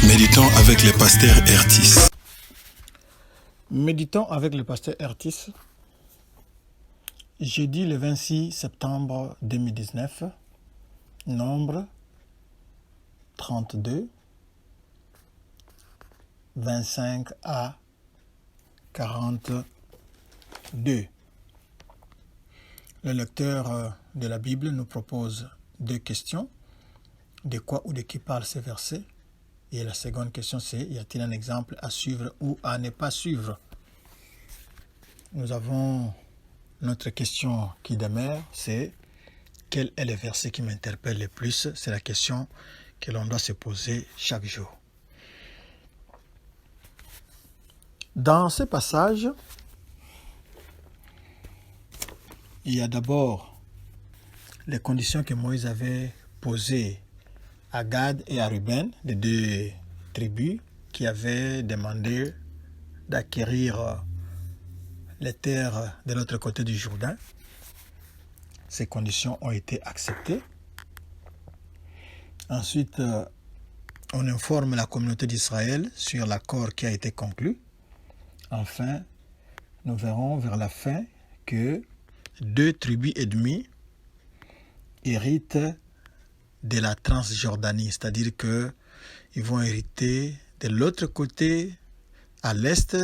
Méditons avec le pasteur Ertis. Méditons avec le pasteur Ertis. Jeudi le 26 septembre 2019, nombre 32, 25 à 42. Le lecteur de la Bible nous propose deux questions. De quoi ou de qui parle ces versets? Et la seconde question, c'est: y a-t-il un exemple à suivre ou à ne pas suivre? Nous avons notre question qui demeure, c'est: quel est le verset qui m'interpelle le plus? C'est la question que l'on doit se poser chaque jour. Dans ce passage, il y a d'abord les conditions que Moïse avait posées à Gad et à Ruben, les deux tribus qui avaient demandé d'acquérir les terres de l'autre côté du Jourdain. Ces conditions ont été acceptées. Ensuite, on informe la communauté d'Israël sur l'accord qui a été conclu. Enfin, nous verrons vers la fin que deux tribus ennemies héritent de la Transjordanie, c'est-à-dire qu'ils vont hériter de l'autre côté, à l'est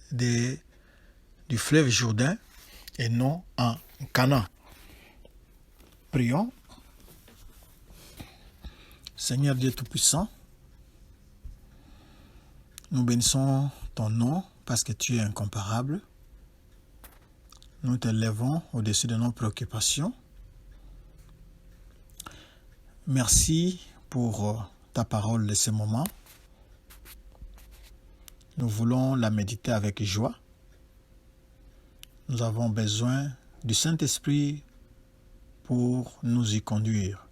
du fleuve Jourdain, et non en Canaan. Prions. Seigneur Dieu Tout-Puissant, nous bénissons ton nom parce que tu es incomparable. Nous te levons au-dessus de nos préoccupations. Merci pour ta parole de ce moment. Nous voulons la méditer avec joie. Nous avons besoin du Saint-Esprit pour nous y conduire.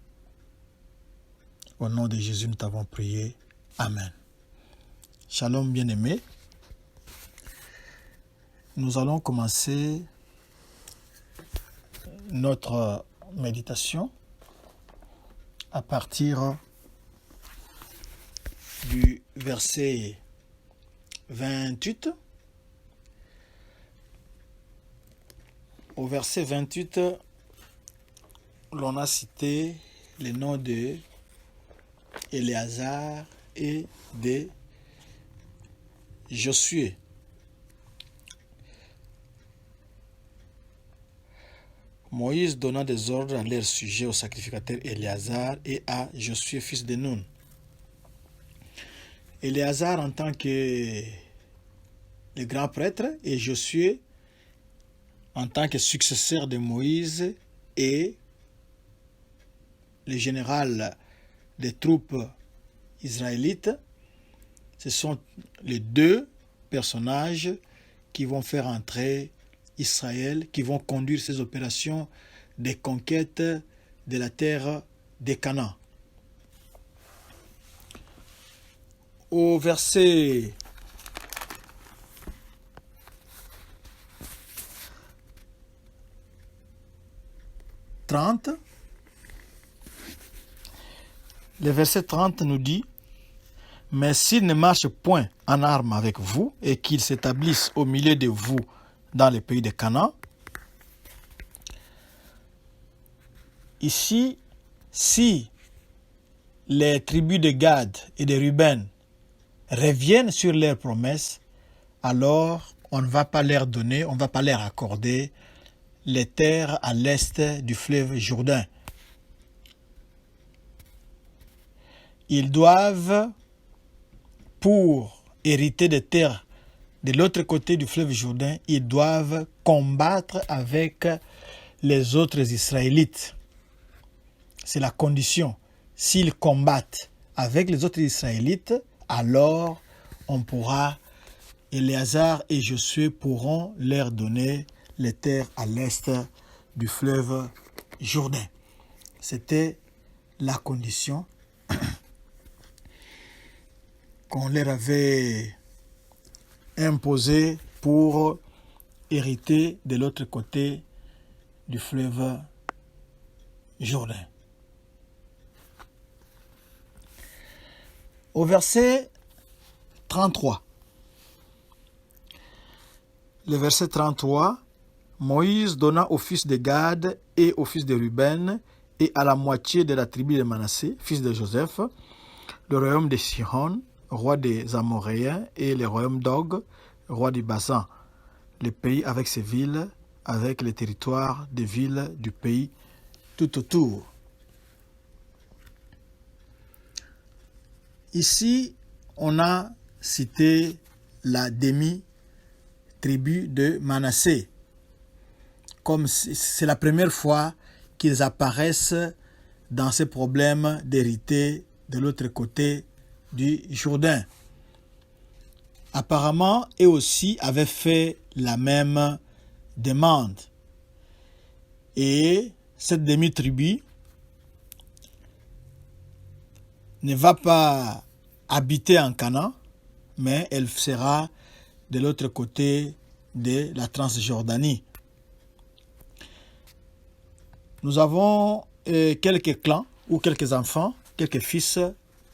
Au nom de Jésus, nous t'avons prié. Amen. Shalom bien-aimés. Nous allons commencer notre méditation à partir du verset 28. Au verset 28, l'on a cité les noms de Éléazar et de Josué. Moïse donna des ordres à leur sujet au sacrificateur Éléazar et à Josué fils de Nun. Éléazar en tant que le grand prêtre et Josué en tant que successeur de Moïse et le général des troupes israélites. Ce sont les deux personnages qui vont faire entrer Israël, qui vont conduire ces opérations de conquête de la terre de Canaan. Au verset 30, le verset 30 nous dit: mais s'il ne marche point en armes avec vous et qu'il s'établisse au milieu de vous dans le pays de Canaan. Ici, si les tribus de Gad et de Ruben reviennent sur leurs promesses, alors on ne va pas leur donner, on ne va pas leur accorder les terres à l'est du fleuve Jourdain. Ils doivent, pour hériter des terres de l'autre côté du fleuve Jourdain, ils doivent combattre avec les autres Israélites. C'est la condition. S'ils combattent avec les autres Israélites, alors on pourra, Éléazar et Josué pourront leur donner les terres à l'est du fleuve Jourdain. C'était la condition qu'on leur avait imposée pour hériter de l'autre côté du fleuve Jourdain. Au verset 33. Le verset 33, Moïse donna aux fils de Gad et aux fils de Ruben et à la moitié de la tribu de Manassé, fils de Joseph, le royaume de Sihon, roi des Amoréens, et le royaume d'Og, roi du Basan, le pays avec ses villes, avec les territoires des villes du pays tout autour. Ici, on a cité la demi-tribu de Manassé, comme c'est la première fois qu'ils apparaissent dans ces problèmes d'hériter de l'autre côté du Jourdain. Apparemment, eux aussi avaient fait la même demande. Et cette demi-tribu ne va pas habiter en Canaan, mais elle sera de l'autre côté de la Transjordanie. Nous avons quelques clans ou quelques enfants, quelques fils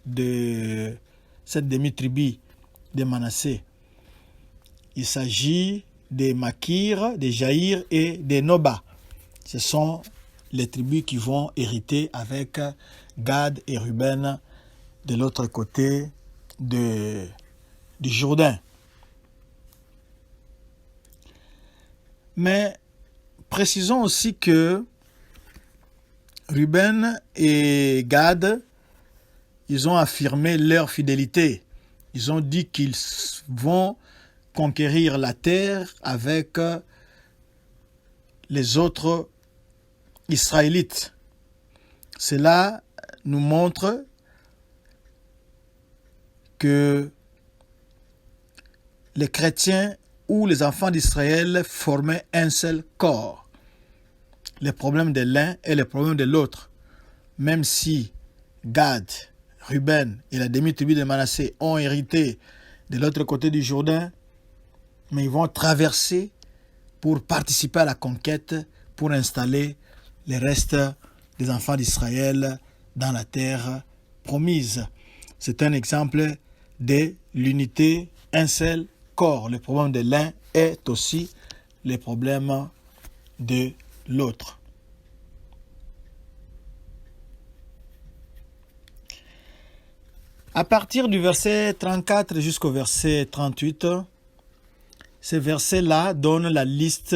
de cette demi-tribu de Manassé. Il s'agit des Makir, des Jaïr et des Noba. Ce sont les tribus qui vont hériter avec Gad et Ruben de l'autre côté du Jourdain. Mais précisons aussi que Ruben et Gad, ils ont affirmé leur fidélité. Ils ont dit qu'ils vont conquérir la terre avec les autres Israélites. Cela nous montre que les chrétiens ou les enfants d'Israël formaient un seul corps. Les problèmes de l'un et les problèmes de l'autre. Même si Gad, Ruben et la demi-tribu de Manassé ont hérité de l'autre côté du Jourdain, mais ils vont traverser pour participer à la conquête, pour installer les restes des enfants d'Israël dans la terre promise. C'est un exemple de l'unité, un seul corps. Le problème de l'un est aussi le problème de l'autre. À partir du verset 34 jusqu'au verset 38, ces versets-là donnent la liste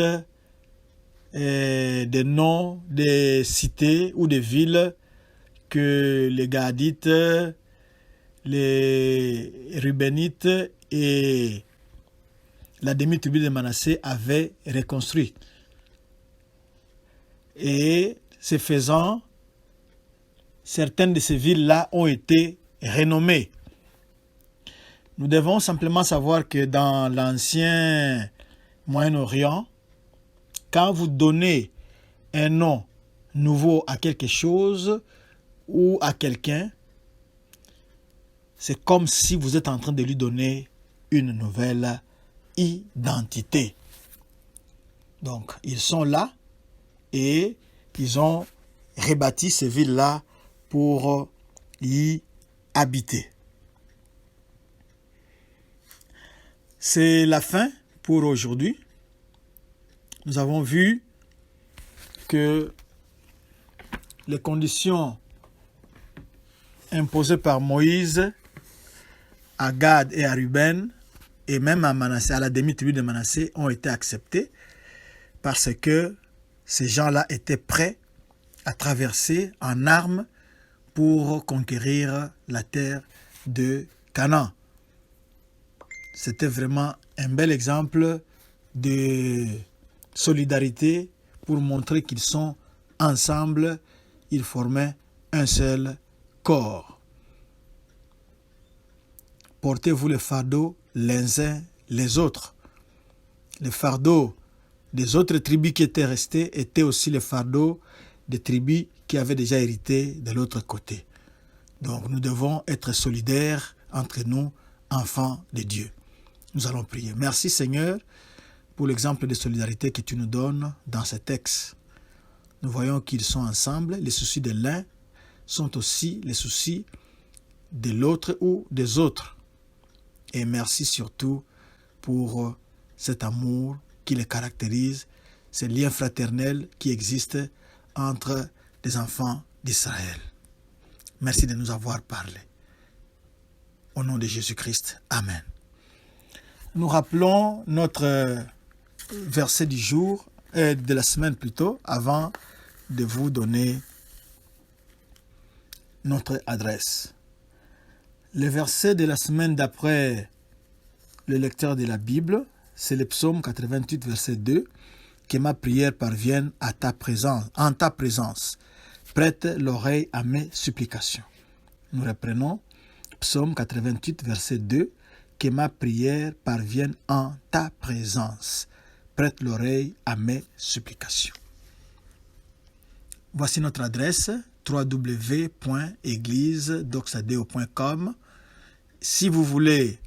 des noms des cités ou des villes que les Gadites, les Rubénites et la demi-tribu de Manassé avaient reconstruit. Et ce faisant, certaines de ces villes-là ont été renommées. Nous devons simplement savoir que dans l'ancien Moyen-Orient, quand vous donnez un nom nouveau à quelque chose ou à quelqu'un, c'est comme si vous êtes en train de lui donner une nouvelle identité. Donc, ils sont là et ils ont rebâti ces villes-là pour y habiter. C'est la fin pour aujourd'hui. Nous avons vu que les conditions imposées par Moïse à Gad et à Ruben et même à Manassé, à la demi-tribu de Manassé, ont été acceptées parce que ces gens-là étaient prêts à traverser en armes pour conquérir la terre de Canaan. C'était vraiment un bel exemple de solidarité pour montrer qu'ils sont ensemble, ils formaient un seul corps. Portez-vous le fardeau les uns les autres. Le fardeau des autres tribus qui étaient restées était aussi le fardeau des tribus qui avaient déjà hérité de l'autre côté. Donc nous devons être solidaires entre nous, enfants de Dieu. Nous allons prier. Merci Seigneur pour l'exemple de solidarité que tu nous donnes dans ce texte. Nous voyons qu'ils sont ensemble. Les soucis de l'un sont aussi les soucis de l'autre ou des autres. Et merci surtout pour cet amour qui les caractérise, ces liens fraternels qui existent entre les enfants d'Israël. Merci de nous avoir parlé. Au nom de Jésus-Christ. Amen. Nous rappelons notre verset du jour, de la semaine plutôt, avant de vous donner notre adresse. Le verset de la semaine d'après le lecteur de la Bible, c'est le psaume 88, verset 2, « Que ma prière parvienne à ta présence, en ta présence. Prête l'oreille à mes supplications. » Nous reprenons, psaume 88, verset 2, « Que ma prière parvienne en ta présence. Prête l'oreille à mes supplications. » Voici notre adresse, www.eglisedoxadeo.com. Si vous voulez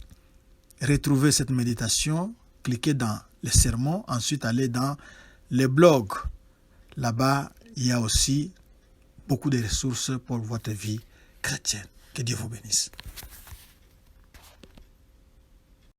retrouver cette méditation, cliquez dans les sermons, ensuite allez dans les blogs. Là-bas, il y a aussi beaucoup de ressources pour votre vie chrétienne. Que Dieu vous bénisse.